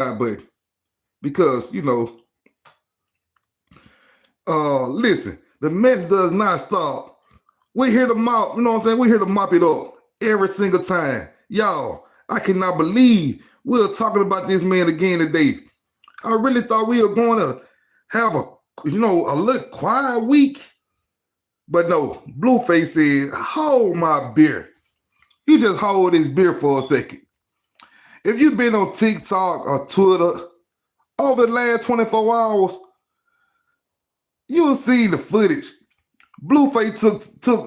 button because, listen, the mess does not stop. We here to mop, you know what I'm saying? We here to mop it up every single time. Y'all, I cannot believe we're talking about this man again today. I really thought we were going to have a little quiet week. But no, Blueface said, hold my beer. You just hold this beer for a second. If you've been on TikTok or Twitter over the last 24 hours, you'll see the footage. Blueface took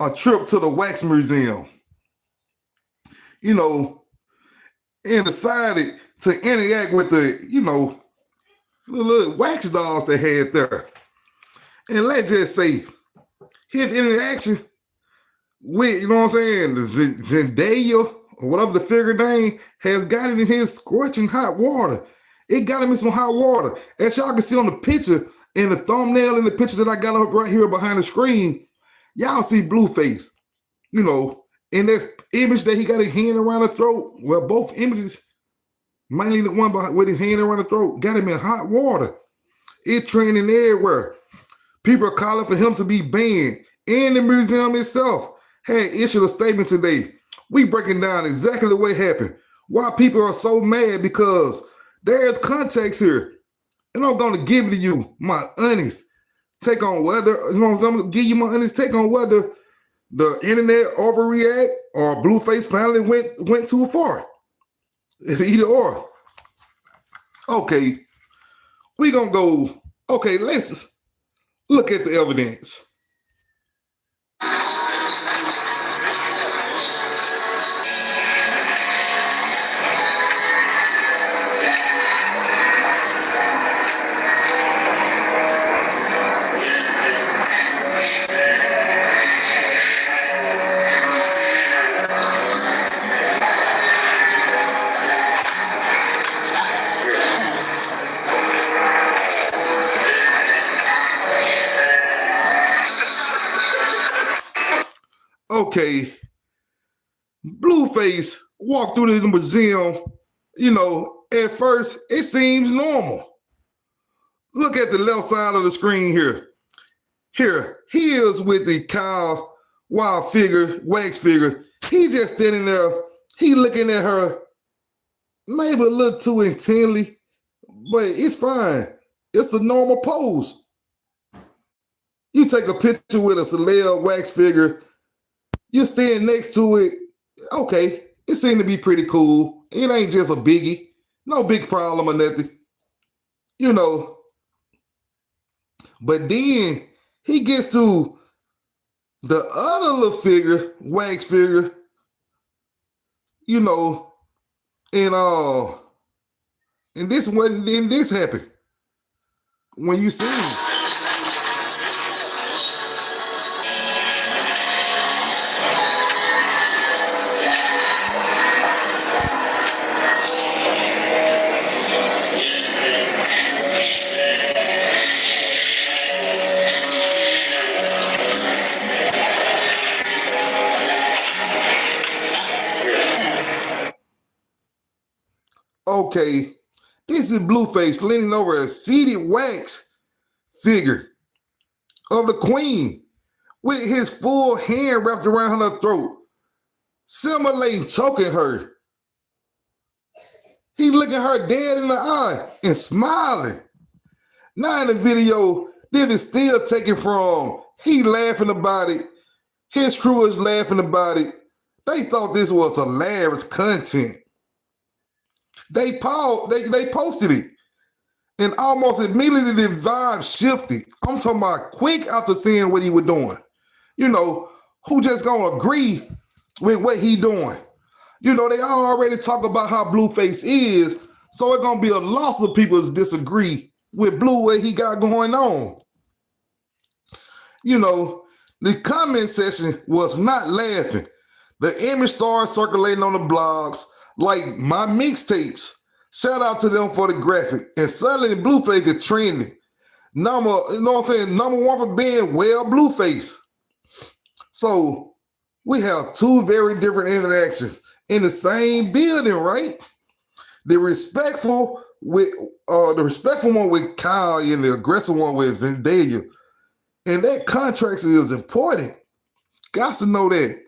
a trip to the wax museum, and decided to interact with the little wax dolls they had there. And let's just say his interaction with, the Zendaya or whatever the figure name has got him in his scorching hot water. It got him in some hot water. As y'all can see on the picture, in the thumbnail in the picture that I got up right here behind the screen, y'all see Blueface, in this image that he got his hand around the throat. Well, both images, mainly the one with his hand around the throat, got him in hot water. It's trending everywhere. People are calling for him to be banned. And the museum itself had issued a statement today. We breaking down exactly what happened. Why people are so mad, because there's context here. And I'm going to give it to you, my honest take on whether, I'm going to give you my honest take on whether the internet overreact or Blueface finally went too far. Either or. Okay, we going to go, let's look at the evidence. Okay, Blueface walked through the museum, at first it seems normal. Look at the left side of the screen here. Here, he is with the Kyle Wild wax figure. He just standing there, he looking at her maybe a little too intently, but it's fine. It's a normal pose. You take a picture with a celeb wax figure, you stand next to it, okay, it seemed to be pretty cool. It ain't just a biggie. No big problem or nothing. But then he gets to the other little figure, wax figure, and this happened. When you see him. Okay, this is Blueface leaning over a seated wax figure of the queen with his full hand wrapped around her throat, simulating choking her. He looking her dead in the eye and smiling. Now in the video, this is still taken from he laughing about it. His crew is laughing about it. They thought this was hilarious content. They posted it, and almost immediately the vibe shifted. I'm talking about quick after seeing what he was doing. Who just gonna agree with what he doing? They already talk about how Blueface is, so it's gonna be a loss of people that disagree with Blue what he got going on. The comment section was not laughing. The image started circulating on the blogs like my mixtapes. Shout out to them for the graphic. And suddenly Blueface is trending. Number one for being Blueface. So we have two very different interactions in the same building, right? The respectful one with Kylie and the aggressive one with Zendaya. And that contract is important. Got to know that.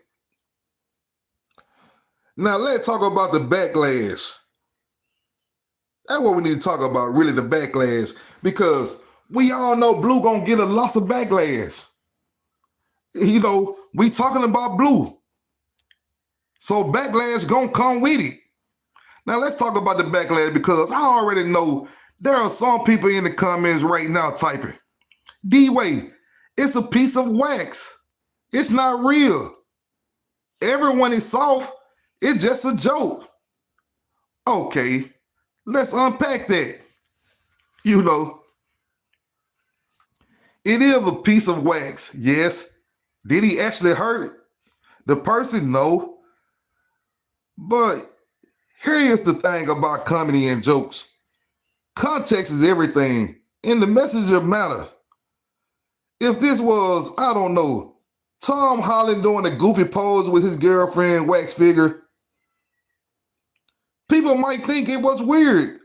Now let's talk about the backlash. That's what we need to talk about, really, the backlash. Because we all know Blue gonna get a lots of backlash. You know, we talking about Blue. So backlash gonna come with it. Now let's talk about the backlash because I already know there are some people in the comments right now typing, D-Way, it's a piece of wax. It's not real. Everyone is soft. It's just a joke. Okay, let's unpack that. You know, it is a piece of wax, yes. Did he actually hurt the person? No. But here is the thing about comedy and jokes. Context is everything, and the messenger matters. If this was, I don't know, Tom Holland doing a goofy pose with his girlfriend wax figure, people might think it was weird,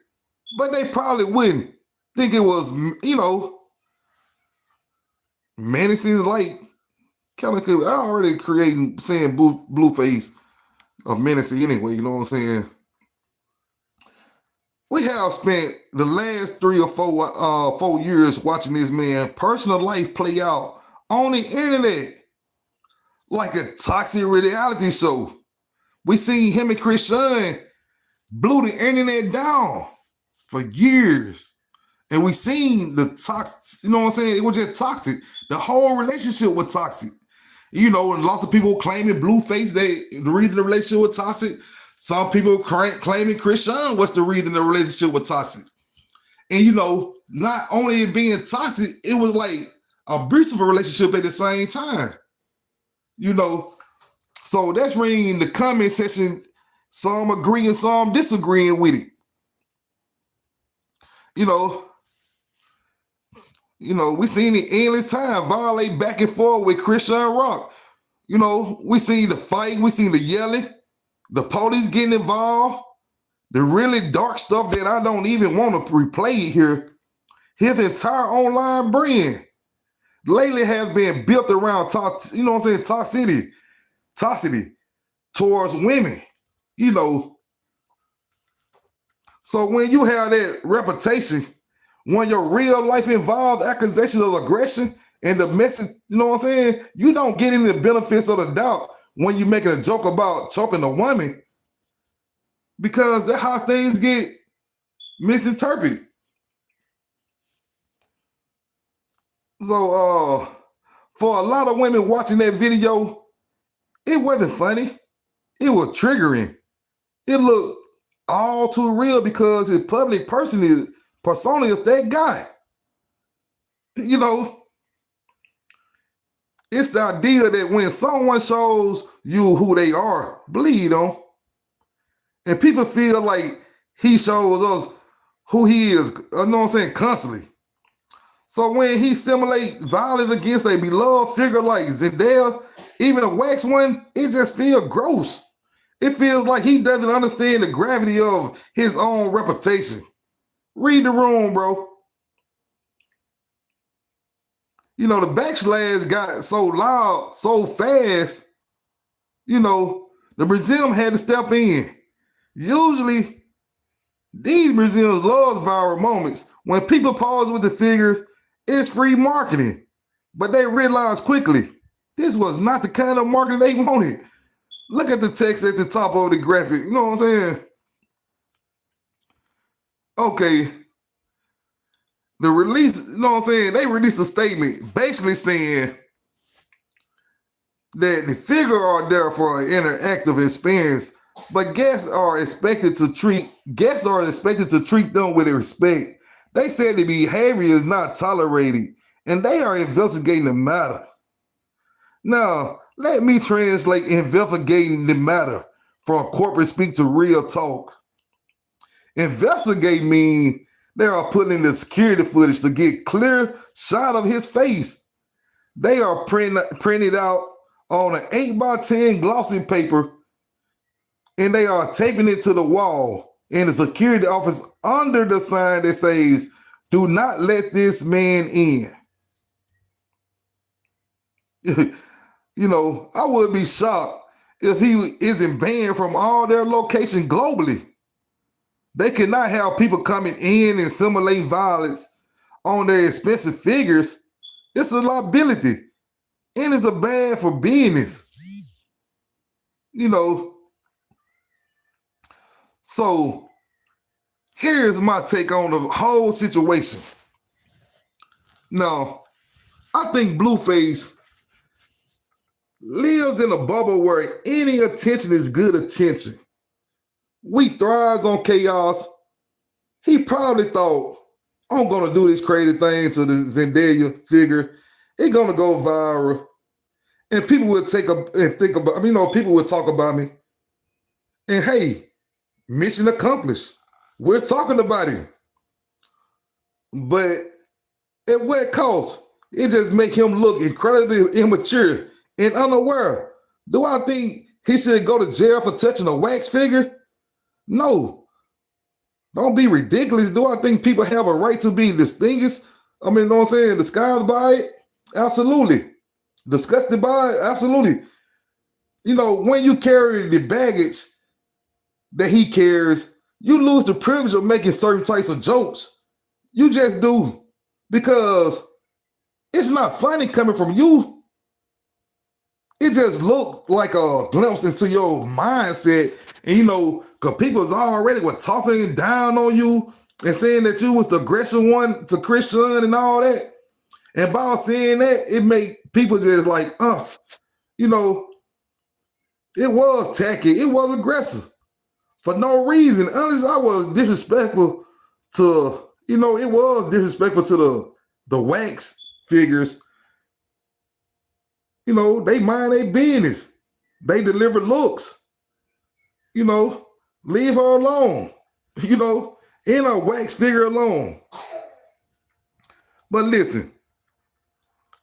but they probably wouldn't think it was, you know, menacing. Like, kind of, I already creating saying Blueface a menacing anyway, you know what I'm saying? We have spent the last 3 or 4 years watching this man personal life play out on the internet like a toxic reality show. We seen him and Christian blew the internet down for years. And we seen the toxic, you know what I'm saying? It was just toxic. The whole relationship was toxic. You know, and lots of people claiming Blueface, the reason the relationship was toxic. Some people claiming Christian was the reason the relationship was toxic. And, you know, not only it being toxic, it was like a abusive relationship at the same time. You know, so that's ringing the comment section. Some agreeing, some disagreeing with it. You know, we seen it endless time violate back and forth with Christian Rock. You know, we seen the fight, we seen the yelling, the police getting involved, the really dark stuff that I don't even want to replay here. His entire online brand lately has been built around, you know what I'm saying, toxicity towards women. You know, so when you have that reputation, when your real life involves accusation of aggression and the message, you know what I'm saying, you don't get any benefits of the doubt when you making a joke about choking a woman, because that's how things get misinterpreted. So for a lot of women watching that video, it wasn't funny. It was triggering. It looked all too real because his public persona is that guy. You know, it's the idea that when someone shows you who they are, believe them. And people feel like he shows us who he is, you know what I'm saying, constantly. So when he simulates violence against a beloved figure like Zendaya, even a wax one, it just feels gross. It feels like he doesn't understand the gravity of his own reputation. Read the room, bro. You know, the backslash got so loud, so fast, you know, the museum had to step in. Usually, these museums love viral moments. When people pause with the figures, it's free marketing. But they realized quickly, this was not the kind of marketing they wanted. Look at the text at the top of the graphic. You know what I'm saying? Okay. The release, you know what I'm saying? They released a statement basically saying that the figure are there for an interactive experience, but guests are expected to treat them with respect. They said the behavior is not tolerated, and they are investigating the matter. Now, let me translate investigating the matter from corporate speak to real talk. Investigate means they are putting in the security footage to get clear shot of his face. They are printed out on an 8x10 glossy paper, and they are taping it to the wall. and the security office under the sign that says, "Do not let this man in." I would be shocked if he isn't banned from all their locations globally. They cannot have people coming in and simulate violence on their expensive figures. It's a liability, and it's a bad for business. So here's my take on the whole situation. Now, I think Blueface lives in a bubble where any attention is good attention. We thrives on chaos. He probably thought, I'm gonna do this crazy thing to the Zendaya figure. It's gonna go viral. And people would people would talk about me. And hey, mission accomplished. We're talking about him. But at what cost? It just make him look incredibly immature and unaware. Do I think he should go to jail for touching a wax figure? No. Don't be ridiculous. Do I think people have a right to be distinguished? Disguised by it? Absolutely. Disgusted by it? Absolutely. When you carry the baggage that he carries, you lose the privilege of making certain types of jokes. You just do. Because it's not funny coming from you. It just looked like a glimpse into your mindset. And because people already were talking down on you and saying that you was the aggressive one to Christian and all that. And by saying that, it made people just like, it was tacky. It was aggressive. For no reason. Unless I was disrespectful to, it was disrespectful to the wax figures. They mind their business. They deliver looks. Leave her alone. In a wax figure alone. But listen,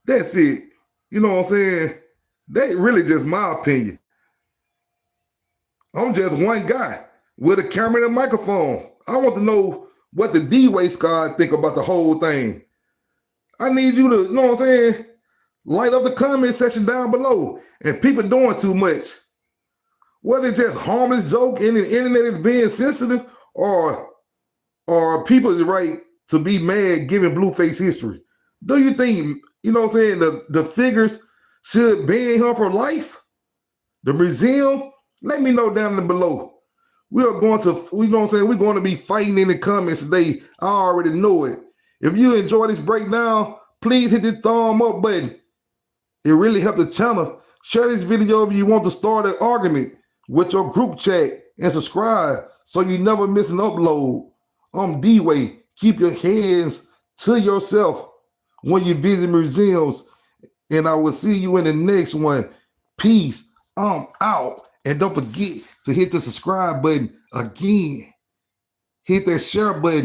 that's it. You know what I'm saying? That really just my opinion. I'm just one guy with a camera and a microphone. I want to know what the D-Way squad think about the whole thing. I need you to, you know what I'm saying, light up the comment section down below. And people doing too much. Whether it's just harmless joke and the internet is being sensitive or people's right to be mad given Blueface history. Do you think, the figures should ban him for life? The museum? Let me know down below. We are going to, we're going to be fighting in the comments today. I already know it. If you enjoy this breakdown, please hit the thumb up button. It really helps the channel. Share this video if you want to start an argument with your group chat and subscribe so you never miss an upload. I'm D-Way. Keep your hands to yourself when you visit museums. And I will see you in the next one. Peace. I'm out. And don't forget to hit the subscribe button again. Hit that share button.